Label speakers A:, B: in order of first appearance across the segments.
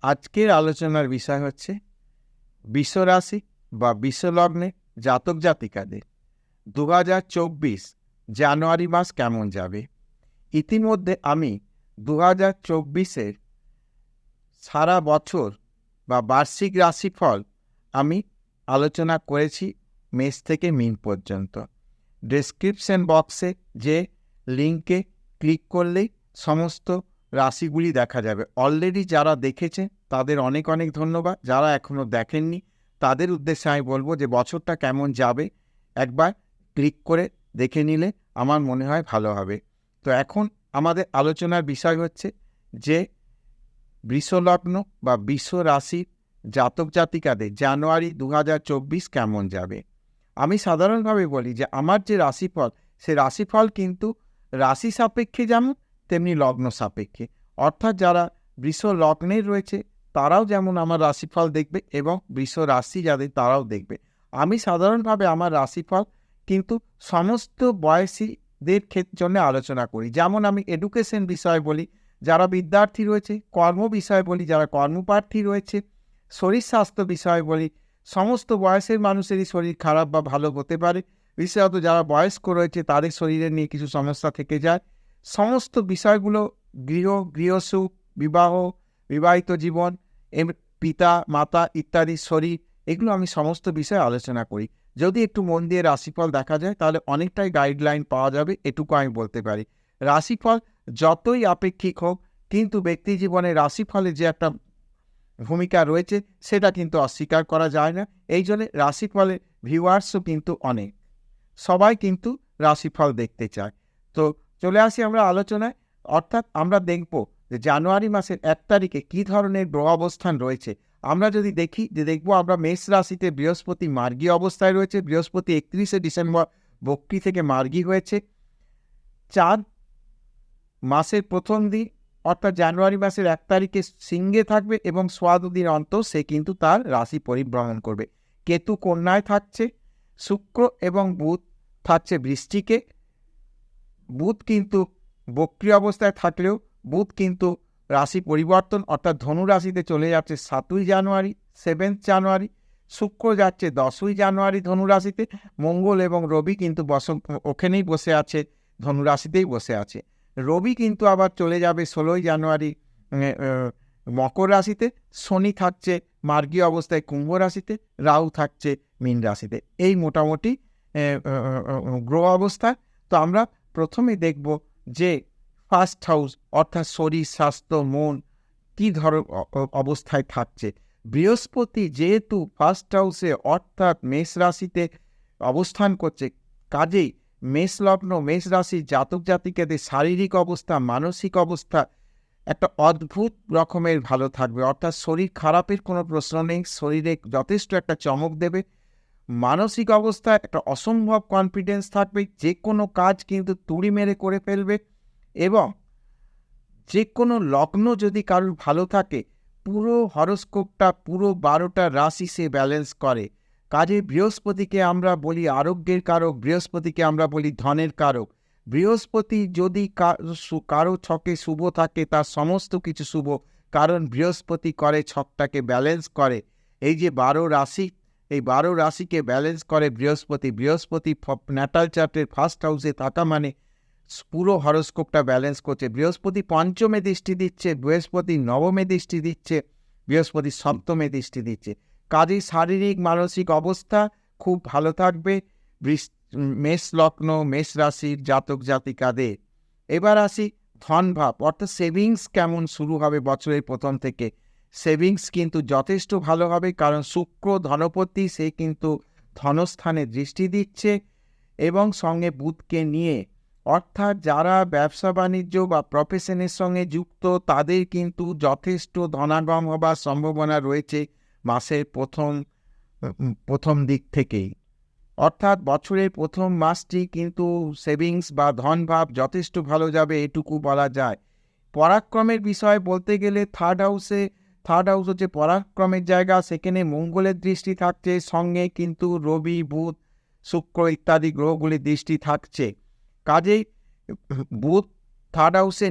A: আজকের আলোচনার বিষয় হচ্ছে বিশ্বরাশি বা বিশ্বলগ্নে জাতক জাতিকাদের 2024 জানুয়ারি মাস কেমন যাবে। ইতিমধ্যে আমি 2024-এর সারা বছর বা বার্ষিক রাশিফল আমি আলোচনা করেছি মেষ থেকে মিন পর্যন্ত। ডেসক্রিপশন বক্সে যে লিঙ্কে ক্লিক করলেই সমস্ত রাশিগুলি দেখা যাবে। অলরেডি যারা দেখেছে তাদের অনেক অনেক ধন্যবাদ। যারা এখনও দেখেননি তাদের উদ্দেশ্যে আমি বলবো যে বছরটা কেমন যাবে একবার ক্লিক করে দেখে নিলে আমার মনে হয় ভালো হবে। তো এখন আমাদের আলোচনার বিষয় হচ্ছে যে বৃষলগ্ন বা বৃষ রাশির জাতক জাতিকাদের জানুয়ারি 2024 কেমন যাবে। আমি সাধারণভাবে বলি যে আমার যে রাশিফল সে রাশিফল কিন্তু রাশি সাপেক্ষে যেমন তেমনি লগ্ন সাপেক্ষে। অর্থাৎ যারা বৃষ লগ্নের রয়েছে তারাও যেমন আমার রাশিফল দেখবে এবং বৃষ রাশি যাদের তারাও দেখবে। আমি সাধারণভাবে আমার রাশিফল কিন্তু সমস্ত বয়সীদের জন্য আলোচনা করি। যেমন আমি এডুকেশন বিষয়ে বলি, যারা বিদ্যার্থী রয়েছে, কর্ম বিষয়ে বলি, যারা কর্মপ্রার্থী রয়েছে, শরীর স্বাস্থ্য বিষয়ে বলি। সমস্ত বয়সের মানুষেরই শরীর খারাপ বা ভালো হতে পারে, বিশেষত যারা বয়স্ক রয়েছে তাদের শরীরে নিয়ে কিছু সমস্যা থেকে যায়। সমস্ত বিষয়গুলো গৃহসুখ, বিবাহ, বিবাহিত জীবন, পিতা মাতা ইত্যাদি শরীর, এগুলো আমি সমস্ত বিষয়ে আলোচনা করি। যদি একটু মন দিয়ে রাশিফল দেখা যায় তাহলে অনেকটাই গাইডলাইন পাওয়া যাবে, এটুকু আমি বলতে পারি। রাশিফল যতই আপেক্ষিক হোক কিন্তু ব্যক্তি জীবনে রাশিফলের যে একটা ভূমিকা রয়েছে সেটা কিন্তু অস্বীকার করা যায় না। এই জন্য রাশিফলের ভিউয়ার্সও কিন্তু অনেক, সবাই কিন্তু রাশিফল দেখতে চায়। তো চলে আসি আমরা আলোচনায়। অর্থাৎ আমরা দেখব যে জানুয়ারি মাসের 1 তারিখে কী ধরনের গ্রহ অবস্থান রয়েছে। আমরা যদি দেখব আমরা মেষ রাশিতে বৃহস্পতি মার্গী অবস্থায় রয়েছে। বৃহস্পতি 31শে ডিসেম্বর বক্রী থেকে মার্গী হয়েছে। চাঁদ মাসের প্রথম দিন অর্থাৎ জানুয়ারি মাসের 1 তারিখে সিংহে থাকবে এবং সোয়া 2 দিন অন্তর সে কিন্তু তার রাশি পরিভ্রমণ করবে। কেতু কন্যায় থাকছে, শুক্র এবং বুধ থাকছে বৃশ্চিকে। বুধ কিন্তু বক্রী অবস্থায় থাকলেও বুধ কিন্তু রাশি পরিবর্তন অর্থাৎ ধনু রাশিতে চলে যাচ্ছে 7ই জানুয়ারি, 7th জানুয়ারি। শুক্র যাচ্ছে 10ই জানুয়ারি ধনু রাশিতে। মঙ্গল এবং রবি কিন্তু ওখানেই বসে আছে, ধনু রাশিতেই বসে আছে। রবি কিন্তু আবার চলে যাবে 16ই জানুয়ারি মকর রাশিতে। শনি থাকছে মার্গী অবস্থায় কুম্ভ রাশিতে, রাহু থাকছে মীন রাশিতে। এই মোটামুটি গ্রহ অবস্থা। তো আমরা প্রথমে দেখব যে ফার্স্ট হাউস অর্থাৎ শরীর স্বাস্থ্য মন কী ধরনের অবস্থায় থাকছে। বৃহস্পতি যেহেতু ফার্স্ট হাউসে অর্থাৎ মেষ রাশিতে অবস্থান করছে, কাজেই মেষ লগ্ন মেষ রাশির জাতক জাতিকাদের শারীরিক অবস্থা মানসিক অবস্থা একটা অদ্ভুত রকমের ভালো থাকবে। অর্থাৎ শরীর খারাপের কোনো প্রশ্ন নেই, শরীরে যথেষ্ট একটা চমক দেবে। মানসিক অবস্থায় একটা অসম্ভব কনফিডেন্স থাকবে, যে কোনো কাজ কিন্তু তুড়ি মেরে করে ফেলবে। এবং যে কোনো লগ্ন যদি কারোর ভালো থাকে পুরো হরোস্কোপটা পুরো 12টা রাশি সে ব্যালেন্স করে। কাজে বৃহস্পতিকে আমরা বলি আরোগ্যের কারক, বৃহস্পতিকে আমরা বলি ধনের কারক। বৃহস্পতি যদি কারো ছকে শুভ থাকে তার সমস্ত কিছু শুভ, কারণ বৃহস্পতি করে ছকটাকে ব্যালেন্স করে। এই যে 12 রাশি, এই 12 রাশিকে ব্যালেন্স করে বৃহস্পতি। বৃহস্পতি ন্যাটাল চার্টের ফার্স্ট হাউসে থাকা মানে পুরো হরোস্কোপটা ব্যালেন্স করছে। বৃহস্পতি পঞ্চমে দৃষ্টি দিচ্ছে, বৃহস্পতি নবমে দৃষ্টি দিচ্ছে, বৃহস্পতি সপ্তমে দৃষ্টি দিচ্ছে। কাজেই শারীরিক মানসিক অবস্থা খুব ভালো থাকবে মেষ লগ্ন মেষ রাশির জাতক জাতিকাদের। এবার আসি ধনভাব অর্থাৎ সেভিংস কেমন শুরু হবে বছরের প্রথম থেকে। সেভিংস কিন্তু যথেষ্ট ভালো হবে, কারণ শুক্র ধনপতি সে কিন্তু ধনস্থানে দৃষ্টি দিচ্ছে এবং সঙ্গে বুধকে নিয়ে। অর্থাৎ যারা ব্যবসা বাণিজ্য বা প্রফেশনের সঙ্গে যুক্ত তাদের কিন্তু যথেষ্ট ধনাগম হবার সম্ভাবনা রয়েছে মাসের প্রথম দিক থেকেই। অর্থাৎ বছরের প্রথম মাসটি কিন্তু সেভিংস বা ধনভাব যথেষ্ট ভালো যাবে, এটুকু বলা যায়। পরাক্রমের বিষয় বলতে গেলে থার্ড হাউস হচ্ছে পরাক্রমের জায়গা, সেখানে মঙ্গলের দৃষ্টি থাকছে, সঙ্গে কিন্তু রবি বুধ শুক্র ইত্যাদি গ্রহগুলির দৃষ্টি থাকছে। কাজেই বুধ থার্ড হাউসে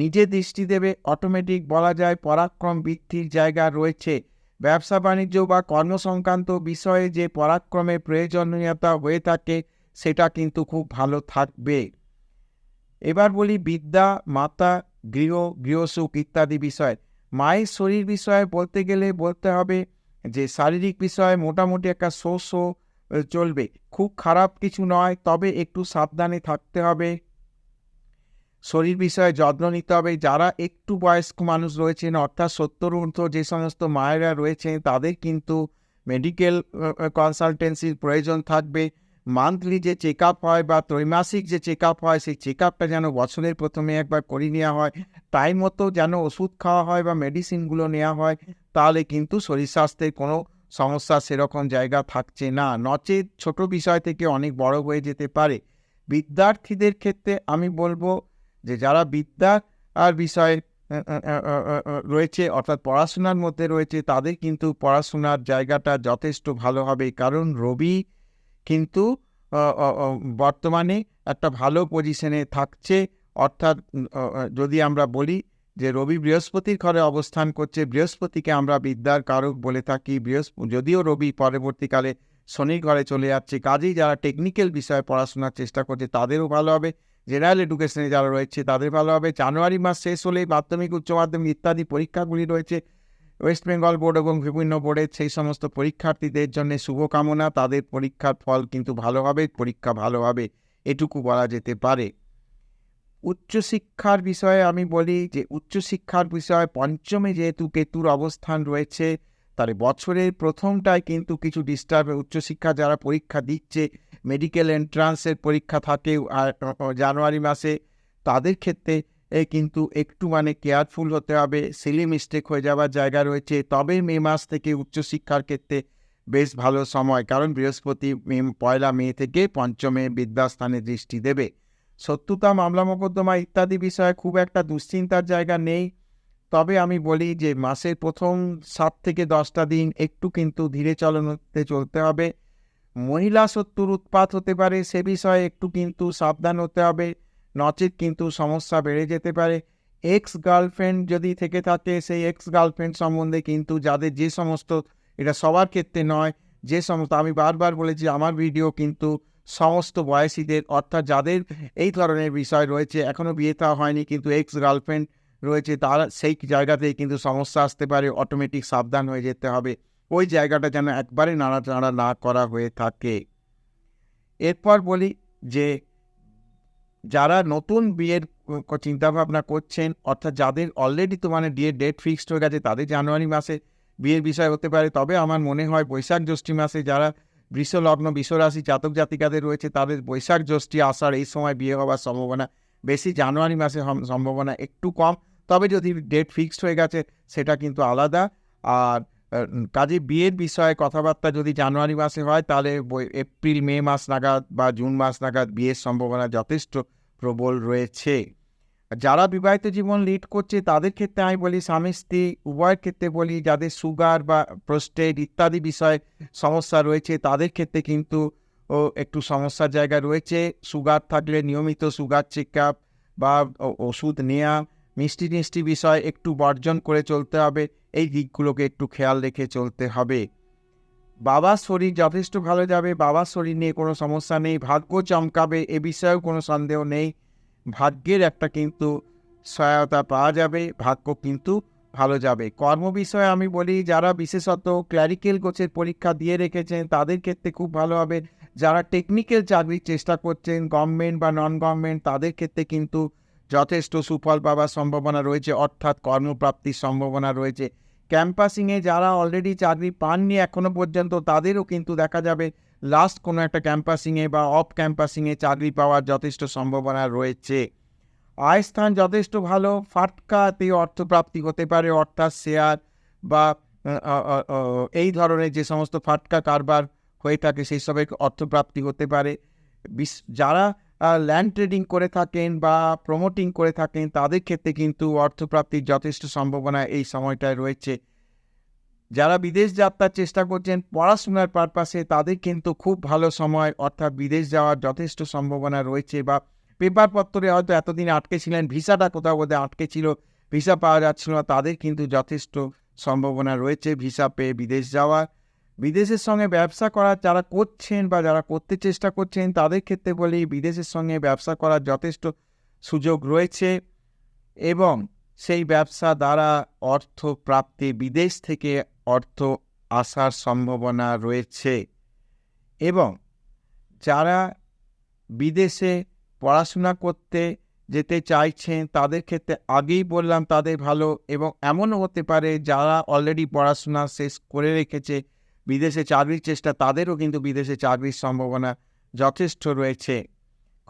A: নিজে দৃষ্টি দেবে, অটোমেটিক বলা যায় পরাক্রম বৃদ্ধির জায়গা রয়েছে। ব্যবসা বাণিজ্য বা কর্মসংক্রান্ত বিষয়ে যে পরাক্রমের প্রয়োজনীয়তা হয়ে থাকে সেটা কিন্তু খুব ভালো থাকবে। এবার বলি বিদ্যা, মাতা, গৃহসুখ ইত্যাদি বিষয়। মায়ের শরীর বিষয়ে বলতে গেলে বলতে হবে যে শারীরিক বিষয়ে মোটামুটি একটা শো চলবে, খুব খারাপ কিছু নয়, তবে একটু সাবধানে থাকতে হবে। শরীর বিষয়ে যত্ন নিতে হবে। যারা একটু বয়স্ক মানুষ রয়েছেন অর্থাৎ 70 ঊর্ধ্ব যে সমস্ত মায়েরা রয়েছেন তাদের কিন্তু মেডিকেল কনসালটেন্সির প্রয়োজন থাকবে। মান্থলি যে চেক আপ হয় বা ত্রৈমাসিক যে চেক আপ হয় সেই চেক আপটা যেন বছরের প্রথমে একবার করে নেওয়া হয়, টাইম মতো যেন ওষুধ খাওয়া হয় বা মেডিসিনগুলো নেওয়া হয়, তাহলে কিন্তু শরীর স্বাস্থ্যের কোনো সমস্যা সেরকম জায়গা থাকছে না, নচেত ছোট বিষয় থেকে অনেক বড় হয়ে যেতে পারে। বিদ্যার্থীদের ক্ষেত্রে আমি বলবো যে যারা বিদ্যা আর বিষয়ে রয়েছে অর্থাৎ পড়াশোনার মধ্যে রয়েছে তাদের কিন্তু পড়াশোনার জায়গাটা যথেষ্ট ভালো হবে, কারণ রবি কিন্তু বর্তমানে একটা ভালো পজিশনে থাকছে। অর্থাৎ যদি আমরা বলি যে রবি বৃহস্পতির ঘরে অবস্থান করছে, বৃহস্পতিকে আমরা বিদ্যার কারক বলে থাকি। যদিও রবি পরবর্তীকালে শনির ঘরে চলে যাচ্ছে, কাজেই যারা টেকনিক্যাল বিষয়ে পড়াশোনার চেষ্টা করছে তাদেরও ভালো হবে, জেনারেল এডুকেশনে যারা রয়েছে তাদের ভালো হবে। জানুয়ারি মাস শেষ হলেই মাধ্যমিক, উচ্চ মাধ্যমিক ইত্যাদি পরীক্ষাগুলি রয়েছে ওয়েস্ট বেঙ্গল বোর্ড এবং বিভিন্ন বোর্ডের, সেই সমস্ত পরীক্ষার্থীদের জন্য শুভকামনা, তাদের পরীক্ষার ফল কিন্তু ভালো হবে, পরীক্ষা ভালো হবে, এটুকু বলা যেতে পারে। উচ্চশিক্ষার বিষয়ে আমি বলি যে উচ্চশিক্ষার বিষয়ে পঞ্চমে যেহেতু কেতুর অবস্থান রয়েছে, তাহলে বছরের প্রথমটায় কিন্তু কিছু ডিস্টার্ব, উচ্চশিক্ষা যারা পরীক্ষা দিচ্ছে, মেডিকেল এন্ট্রান্সের পরীক্ষা থাকে জানুয়ারি মাসে, তাদের ক্ষেত্রে কিন্তু একটু কেয়ারফুল হতে হবে, সিলি মিস্টেক হয়ে যাওয়ার জায়গা রয়েছে। তবে মে মাস থেকে উচ্চশিক্ষার ক্ষেত্রে বেশ ভালো সময়, কারণ বৃহস্পতি 1 মে থেকে পঞ্চমে বিদ্যাস্থানে দৃষ্টি দেবে। শত্রুতা, মামলা মোকদ্দমা ইত্যাদি বিষয়ে খুব একটা দুশ্চিন্তার জায়গা নেই, তবে আমি বলি যে মাসের প্রথম 7 থেকে 10টা দিন একটু কিন্তু ধীরে চলতে চলতে হবে। মহিলা শত্রুর উৎপাত হতে পারে, সে বিষয়ে একটু কিন্তু সাবধান হতে হবে, নচেত কিন্তু সমস্যা বেড়ে যেতে পারে। এক্স গার্লফ্রেন্ড যদি থেকে থাকে, সেই এক্স গার্লফ্রেন্ড সম্বন্ধে কিন্তু যাদের যে সমস্ত, এটা সবার ক্ষেত্রে নয়, যে সমস্ত, আমি বারবার বলেছি আমার ভিডিও কিন্তু সমস্ত বয়সীদের, অর্থাৎ যাদের এই ধরনের বিষয় রয়েছে, এখনও বিয়ে থা হয়নি কিন্তু এক্স গার্লফ্রেন্ড রয়েছে, তারা সেই জায়গাতেই কিন্তু সমস্যা আসতে পারে, অটোমেটিক সাবধান হয়ে যেতে হবে, ওই জায়গাটা যেন একবারে নাড়াচাড়া না করা হয়ে থাকে। এরপর বলি যে যারা নতুন বিয়ের চিন্তাভাবনা করছেন, অর্থাৎ যাদের অলরেডি তো বিয়ের ডেট ফিক্সড হয়ে গেছে, তাদের জানুয়ারি মাসে বিয়ের বিষয় হতে পারে। তবে আমার মনে হয় বৈশাখ জ্যৈষ্ঠী মাসে যারা বৃষ লগ্ন, বৃষ রাশি জাতক জাতিকাদের রয়েছে, তাদের বৈশাখ জ্যৈষ্ঠী আষাঢ় এই সময় বিয়ে হওয়ার সম্ভাবনা বেশি, জানুয়ারি মাসে সম্ভাবনা একটু কম। তবে যদি ডেট ফিক্সড হয়ে গেছে সেটা কিন্তু আলাদা। আর কাজে বিয়ের বিষয়ে কথাবার্তা যদি জানুয়ারি মাসে হয়, তাহলে এপ্রিল মে মাস নাগাদ বা জুন মাস নাগাদ বিয়ের সম্ভাবনা যথেষ্ট প্রবল রয়েছে। যারা বিবাহিত জীবন লিড করছে তাদের ক্ষেত্রে আমি বলি, স্বামী স্ত্রী উভয়ের ক্ষেত্রে বলি, যাদের সুগার বা প্রোস্টেট ইত্যাদি বিষয়ে সমস্যা রয়েছে তাদের ক্ষেত্রে কিন্তু একটু সমস্যার জায়গা রয়েছে। সুগার থাকলে নিয়মিত সুগার চেক আপ বা ওষুধ নেওয়া, মিষ্টি বিষয় একটু বর্জন করে চলতে হবে, এই দিকগুলোকে একটু খেয়াল রেখে চলতে হবে। বাবার শরীর যথেষ্ট ভালো যাবে, বাবার শরীর নিয়ে কোনো সমস্যা নেই, ভাগ্য চমকাবে, এ বিষয়েও কোনো সন্দেহ নেই। ভাগ্যের একটা কিন্তু সহায়তা পাওয়া যাবে, ভাগ্য কিন্তু ভালো যাবে। কর্ম বিষয়ে আমি বলি, যারা বিশেষত ক্ল্যারিক্যাল কোচের পরীক্ষা দিয়ে রেখেছেন তাদের ক্ষেত্রে খুব ভালো হবে। যারা টেকনিক্যাল চাকরির চেষ্টা করছেন, গভর্নমেন্ট বা নন গভর্নমেন্ট, তাদের ক্ষেত্রে কিন্তু যথেষ্ট সুফল পাওয়ার সম্ভাবনা রয়েছে, অর্থাৎ কর্মপ্রাপ্তির সম্ভাবনা রয়েছে। ক্যাম্পাসিংয়ে যারা অলরেডি চাকরি পাননি এখনও পর্যন্ত, তাদেরও কিন্তু দেখা যাবে লাস্ট কোনো একটা ক্যাম্পাসিংয়ে বা অফ ক্যাম্পাসিংয়ে চাকরি পাওয়ার যথেষ্ট সম্ভাবনা রয়েছে। আয় স্থান যথেষ্ট ভালো, ফাটকাতে অর্থপ্রাপ্তি হতে পারে, অর্থাৎ শেয়ার বা এই ধরনের যে সমস্ত ফাটকা কারবার হয়ে থাকে সেই সবের অর্থপ্রাপ্তি হতে পারে। যারা ল্যান্ড ট্রেডিং করে থাকেন বা প্রমোটিং করে থাকেন তাদের ক্ষেত্রে কিন্তু অর্থপ্রাপ্তির যথেষ্ট সম্ভাবনা এই সময়টায় রয়েছে। যারা বিদেশ যাত্রার চেষ্টা করছেন পড়াশোনার পারপাসে, তাদের কিন্তু খুব ভালো সময়, অর্থাৎ বিদেশ যাওয়ার যথেষ্ট সম্ভাবনা রয়েছে, বা পেপারপত্রে হয়তো এতদিন আটকে ছিলেন, ভিসাটা কোথাও বোধহয় আটকে ছিল, ভিসা পাওয়া যাচ্ছিল না, তাদের কিন্তু যথেষ্ট সম্ভাবনা রয়েছে ভিসা পেয়ে বিদেশ যাওয়ার। বিদেশের সঙ্গে ব্যবসা করার যারা করছেন বা যারা করতে চেষ্টা করছেন তাদের ক্ষেত্রে বলি বিদেশের সঙ্গে ব্যবসা করার যথেষ্ট সুযোগ রয়েছে এবং সেই ব্যবসা দ্বারা অর্থ প্রাপ্তি, বিদেশ থেকে অর্থ আসার সম্ভাবনা রয়েছে। এবং যারা বিদেশে পড়াশোনা করতে যেতে চাইছেন তাদের ক্ষেত্রে আগেই বললাম তাদের ভালো, এবং এমনও হতে পারে যারা অলরেডি পড়াশোনা শেষ করে রেখেছে, বিদেশে চাকরির চেষ্টা, তাদেরও কিন্তু বিদেশে চাকরির সম্ভাবনা যথেষ্ট রয়েছে।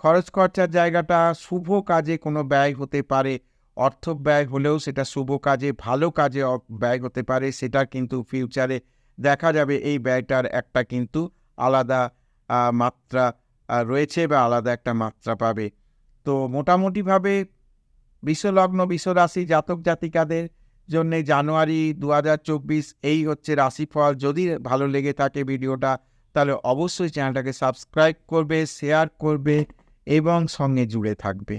A: খরচ খরচার জায়গাটা শুভ কাজে কোনো ব্যয় হতে পারে, অর্থ ব্যয় হলেও সেটা শুভ কাজে, ভালো কাজে ব্যয় হতে পারে, সেটা কিন্তু ফিউচারে দেখা যাবে এই ব্যয়টার একটা কিন্তু আলাদা মাত্রা রয়েছে বা আলাদা একটা মাত্রা পাবে। তো মোটামুটিভাবে বিশ্বলগ্ন বিশ্বরাশি জাতক জাতিকাদের জন্য জানুয়ারি 2024 এই হচ্ছে রাশিফল। যদি ভালো লেগে থাকে ভিডিওটা তাহলে অবশ্যই চ্যানেলটাকে সাবস্ক্রাইব করবে, শেয়ার করবে এবং সঙ্গে জুড়ে থাকবে।